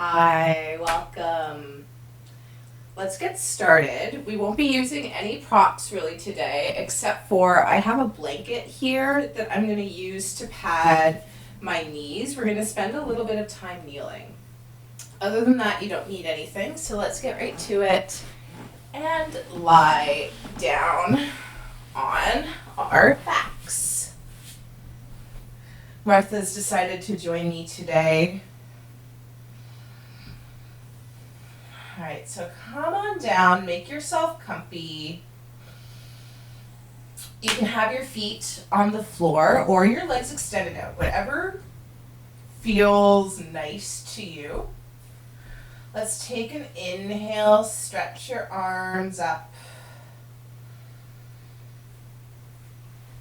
Hi, welcome. Let's get started. We won't be using any props really today, except for I have a blanket here that I'm going to use to pad my knees. We're going to spend a little bit of time kneeling. Other than that, you don't need anything, so let's get right to it and lie down on our backs. Martha's decided to join me today. All right, so come on down, make yourself comfy. You can have your feet on the floor or your legs extended out, whatever feels nice to you. Let's take an inhale, stretch your arms up.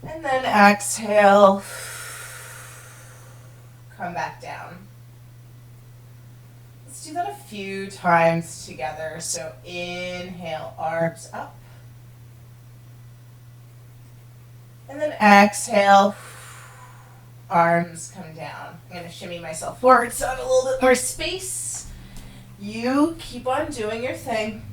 And then exhale, come back down. Let's do that a few times together. So inhale, arms up. And then exhale, arms come down. I'm going to shimmy myself forward so I have a little bit more space. You keep on doing your thing.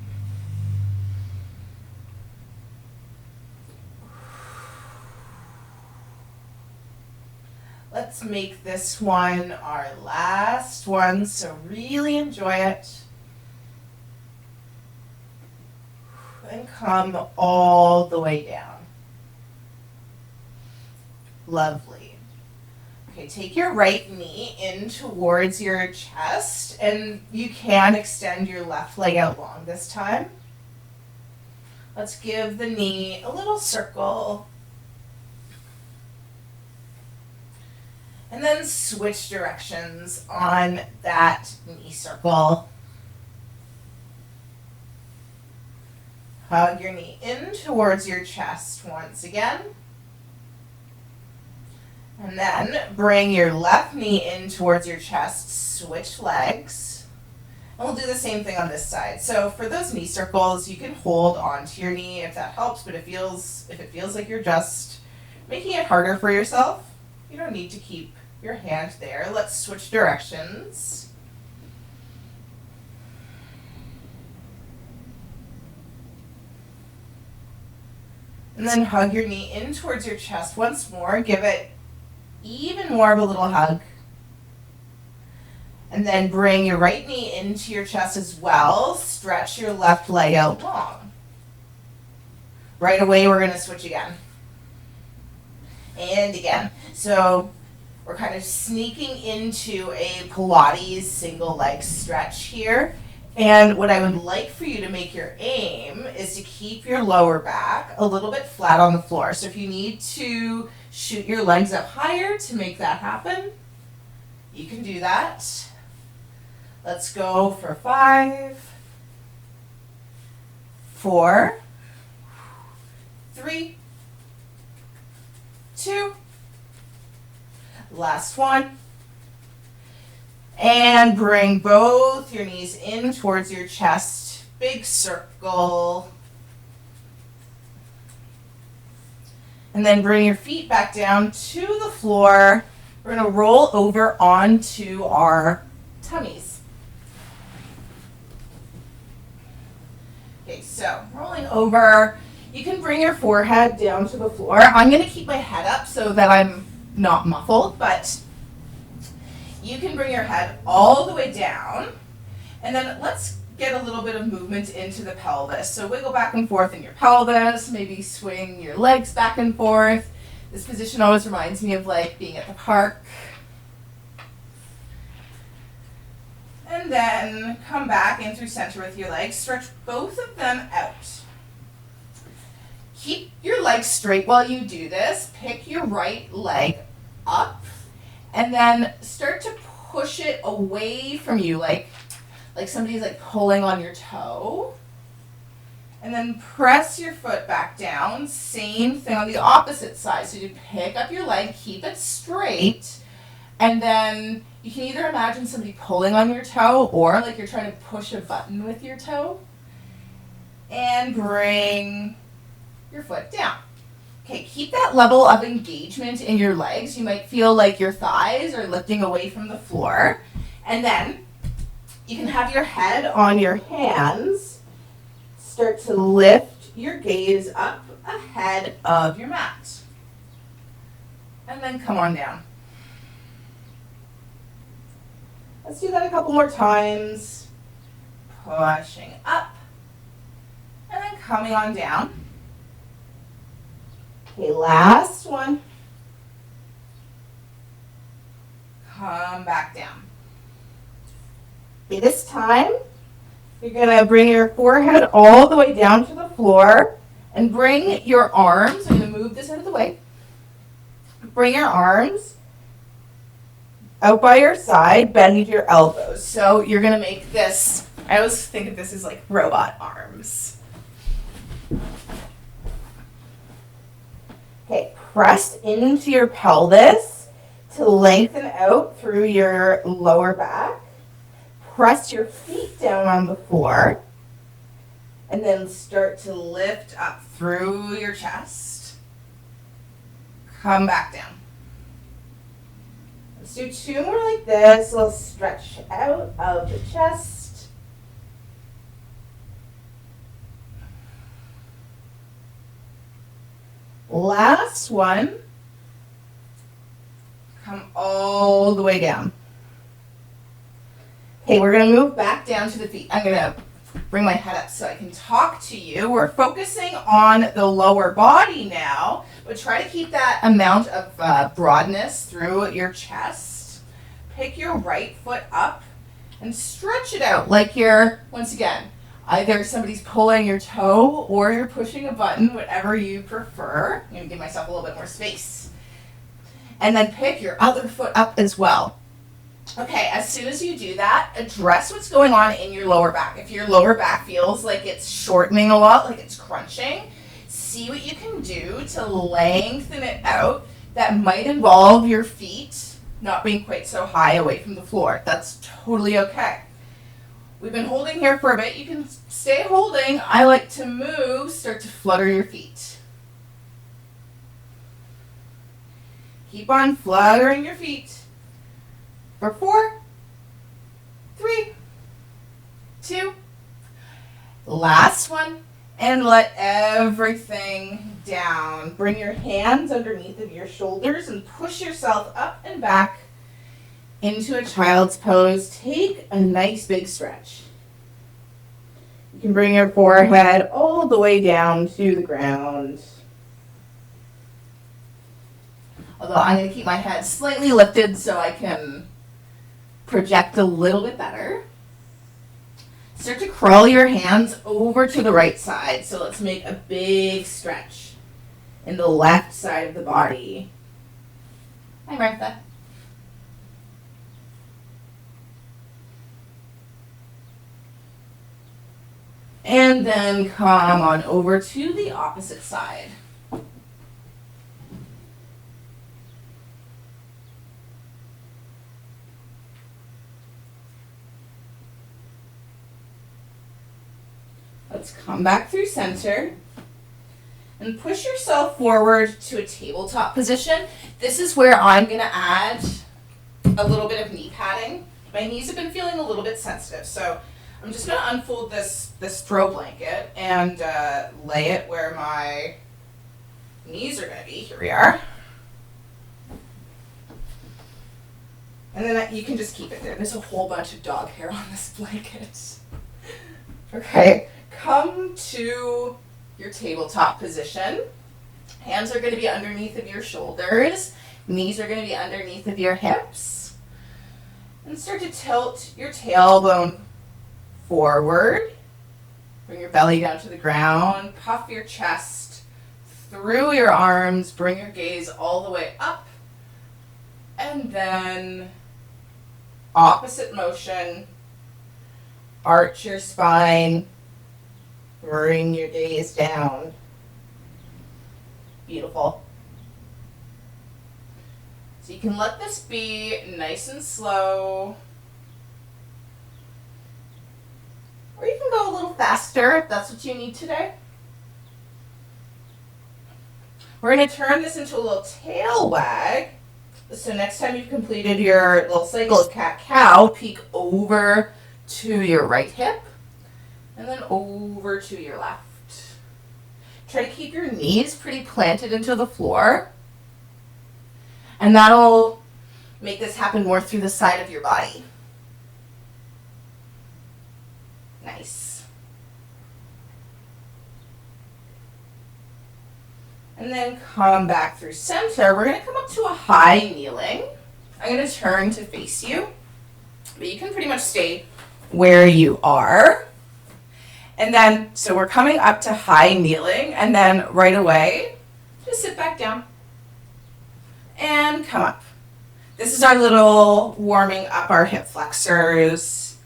Let's make this one our last one, so really enjoy it. And come all the way down. Lovely. Okay, take your right knee in towards your chest, and you can extend your left leg out long this time. Let's give the knee a little circle. And then switch directions on that knee circle. Hug your knee in towards your chest once again. And then bring your left knee in towards your chest, switch legs. And we'll do the same thing on this side. So for those knee circles, you can hold onto your knee if that helps, but if it feels like you're just making it harder for yourself, you don't need to keep your hand there. Let's switch directions. And then hug your knee in towards your chest once more. Give it even more of a little hug. And then bring your right knee into your chest as well. Stretch your left leg out long. Right away, we're going to switch again. And again. So we're kind of sneaking into a Pilates single leg stretch here. And what I would like for you to make your aim is to keep your lower back a little bit flat on the floor. So if you need to shoot your legs up higher to make that happen, you can do that. Let's go for 5, 4, 3, 2, last one. And bring both your knees in towards your chest. Big circle. And then bring your feet back down to the floor. We're going to roll over onto our tummies. Okay, so rolling over. You can bring your forehead down to the floor. I'm going to keep my head up so that I'm not muffled, but you can bring your head all the way down, and then let's get a little bit of movement into the pelvis. So wiggle back and forth in your pelvis, maybe swing your legs back and forth. This position always reminds me of like being at the park. And then come back in through center with your legs. Stretch both of them out. Keep your legs straight while you do this. Pick your right leg up and then start to push it away from you like somebody's like pulling on your toe. And then press your foot back down. Same thing on the opposite side. So you pick up your leg, keep it straight, and then you can either imagine somebody pulling on your toe or like you're trying to push a button with your toe. And bring your foot down. Okay, keep that level of engagement in your legs. You might feel like your thighs are lifting away from the floor. And then You can have your head on your hands. Start to lift your gaze up ahead of your mat. And then come on down. Let's do that a couple more times. Pushing up. And then coming on down. Okay, last one. Come back down. Okay, this time, you're going to bring your forehead all the way down to the floor and bring your arms, I'm going to move this out of the way. Bring your arms out by your side, bend your elbows. So you're going to make this, I always think of this as like robot arms. Okay, press into your pelvis to lengthen out through your lower back. Press your feet down on the floor. And then start to lift up through your chest. Come back down. Let's do 2 more like this. A little stretch out of the chest. Last one. Come all the way down. Okay, we're going to move back down to the feet. I'm going to bring my head up so I can talk to you. We're focusing on the lower body now, but try to keep that amount of broadness through your chest. Pick your right foot up and stretch it out like you're, once again, either somebody's pulling your toe or you're pushing a button, whatever you prefer. I'm going to give myself a little bit more space. And then pick your other foot up as well. Okay, as soon as you do that, address what's going on in your lower back. If your lower back feels like it's shortening a lot, like it's crunching, see what you can do to lengthen it out. That might involve your feet not being quite so high away from the floor. That's totally okay. We've been holding here for a bit. You can stay holding. I like to move, start to flutter your feet. Keep on fluttering your feet. For 4, 3, 2, last one, and let everything down. Bring your hands underneath of your shoulders and push yourself up and back into a child's pose. Take a nice big stretch. You can bring your forehead all the way down to the ground. Although I'm going to keep my head slightly lifted so I can project a little bit better. Start to crawl your hands over to the right side. So let's make a big stretch in the left side of the body. Hi, Martha. And then come on over to the opposite side. Let's come back through center and push yourself forward to a tabletop position. This is where I'm going to add a little bit of knee padding. My knees have been feeling a little bit sensitive, so I'm just going to unfold this throw blanket and lay it where my knees are going to be. Here we are. And then you can just keep it there. There's a whole bunch of dog hair on this blanket. Okay. Come to your tabletop position. Hands are going to be underneath of your shoulders. Knees are going to be underneath of your hips. And start to tilt your tailbone forward. Bring your belly down to the ground. Puff your chest through your arms. Bring your gaze all the way up. And then opposite motion. Arch your spine. Bring your gaze down. Beautiful. So you can let this be nice and slow. Or you can go a little faster if that's what you need today. We're going to turn this into a little tail wag. So next time you've completed your little cycle of cat-cow, peek over to your right hip, and then over to your left. Try to keep your knees pretty planted into the floor, and that'll make this happen more through the side of your body. Nice. And then come back through center. We're going to come up to a high kneeling. I'm going to turn to face you, but you can pretty much stay where you are. And then, so we're coming up to high kneeling, and then right away, just sit back down and come up. This is our little warming up our hip flexors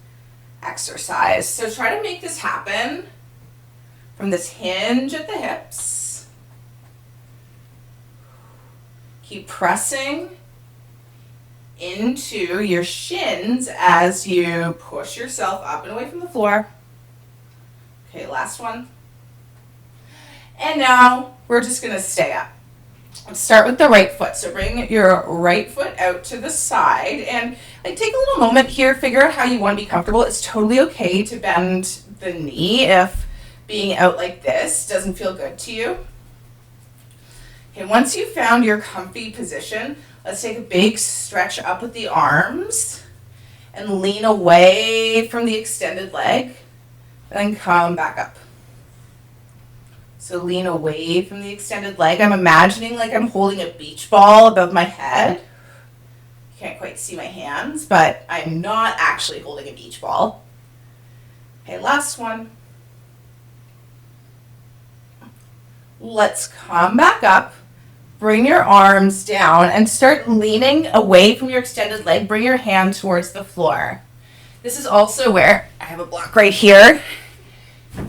exercise. So try to make this happen from this hinge at the hips. Keep pressing into your shins as you push yourself up and away from the floor. Okay, last one. And now we're just going to stay up. Let's start with the right foot. So bring your right foot out to the side and take a little moment here, figure out how you want to be comfortable. It's totally okay to bend the knee if being out like this doesn't feel good to you. Okay, once you've found your comfy position, let's take a big stretch up with the arms and lean away from the extended leg. Then come back up. So lean away from the extended leg. I'm imagining like I'm holding a beach ball above my head. You can't quite see my hands, but I'm not actually holding a beach ball. Okay, last one. Let's come back up. Bring your arms down and start leaning away from your extended leg. Bring your hand towards the floor. This is also where I have a block right here.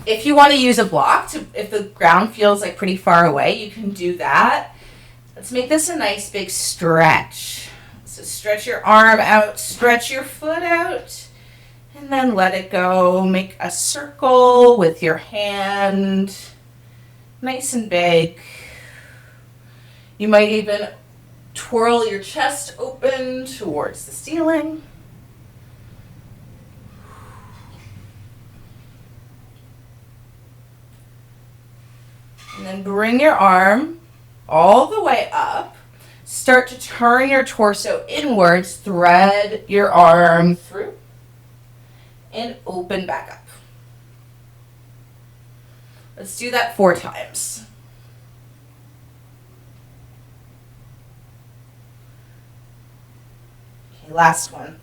If you want to use a block, if the ground feels like pretty far away, you can do that. Let's make this a nice big stretch. So stretch your arm out, stretch your foot out, and then let it go. Make a circle with your hand, nice and big. You might even twirl your chest open towards the ceiling. And then bring your arm all the way up. Start to turn your torso inwards. Thread your arm through and open back up. Let's do that 4 times. Okay, last one.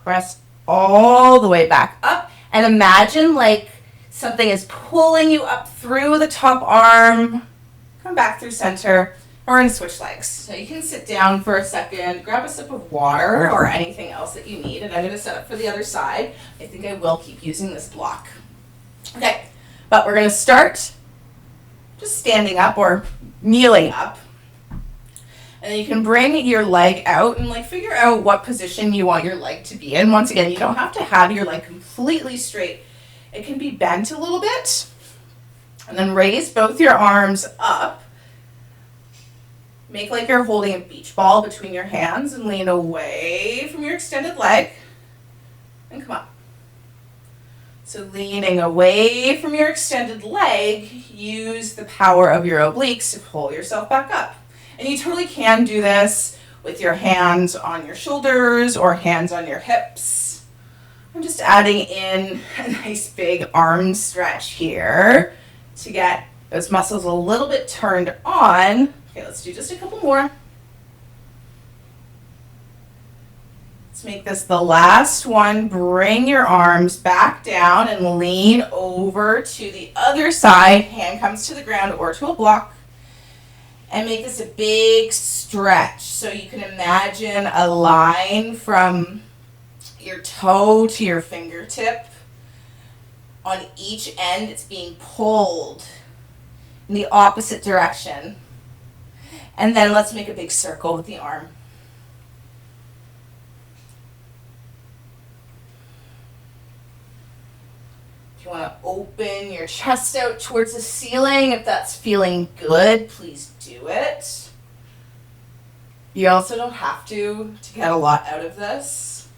Press all the way back up and imagine like something is pulling you up through the top arm. Come back through center. We're going to switch legs. So you can sit down for a second, grab a sip of water or anything else that you need, and I'm going to set up for the other side. I think I will keep using this block. Okay, but we're going to start just standing up or kneeling up. And then you can bring your leg out and figure out what position you want your leg to be in. Once again, you don't have to have your leg completely straight. It can be bent a little bit. And then raise both your arms up. Make like you're holding a beach ball between your hands and lean away from your extended leg. And come up. So leaning away from your extended leg, use the power of your obliques to pull yourself back up. And you totally can do this with your hands on your shoulders or hands on your hips. I'm just adding in a nice big arm stretch here to get those muscles a little bit turned on. Okay, let's do just a couple more. Let's make this the last one. Bring your arms back down and lean over to the other side. Hand comes to the ground or to a block. And make this a big stretch. So you can imagine a line from your toe to your fingertip. On each end, it's being pulled in the opposite direction. And then let's make a big circle with the arm. If you want to open your chest out towards the ceiling, if that's feeling good, please do it. You also don't have to get a lot out of this.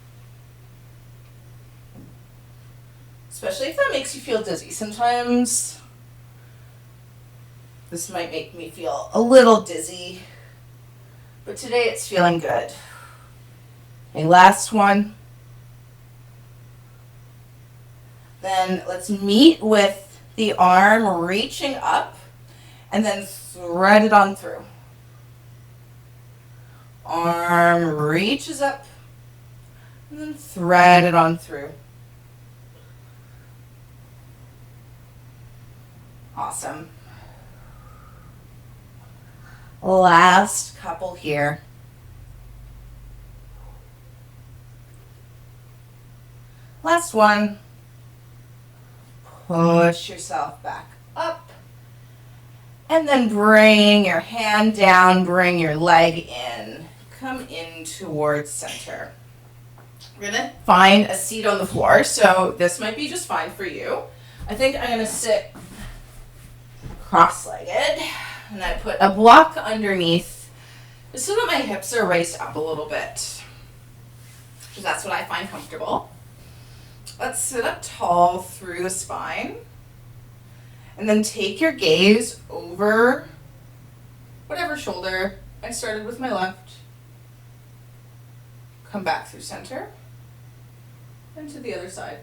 Especially if that makes you feel dizzy. Sometimes this might make me feel a little dizzy, but today it's feeling good. Okay, last one. Then let's meet with the arm reaching up and then thread it on through. Arm reaches up and then thread it on through. Awesome. Last couple here. Last one. Push yourself back up. And then bring your hand down, bring your leg in. Come in towards center. We're going to find a seat on the floor, so this might be just fine for you. I think I'm going to sit cross-legged, and I put a block underneath just so that my hips are raised up a little bit, because that's what I find comfortable. Let's sit up tall through the spine, and then take your gaze over whatever shoulder. I started with my left. Come back through center, and to the other side.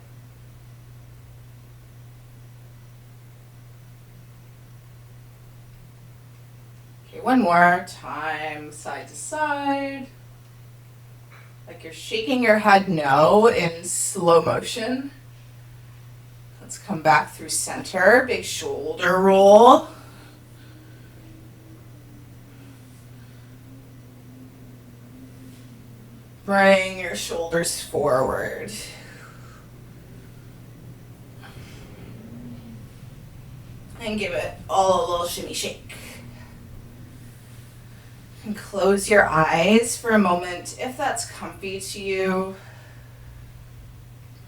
Okay, one more time, side to side. Like you're shaking your head no in slow motion. Let's come back through center, big shoulder roll. Bring your shoulders forward. And give it all a little shimmy shake. And close your eyes for a moment if that's comfy to you.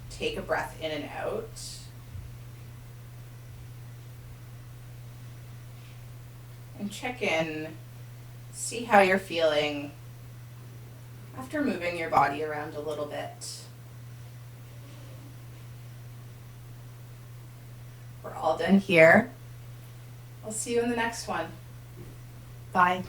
Take a breath in and out. And check in. See how you're feeling after moving your body around a little bit. We're all done here. I'll see you in the next one. Bye.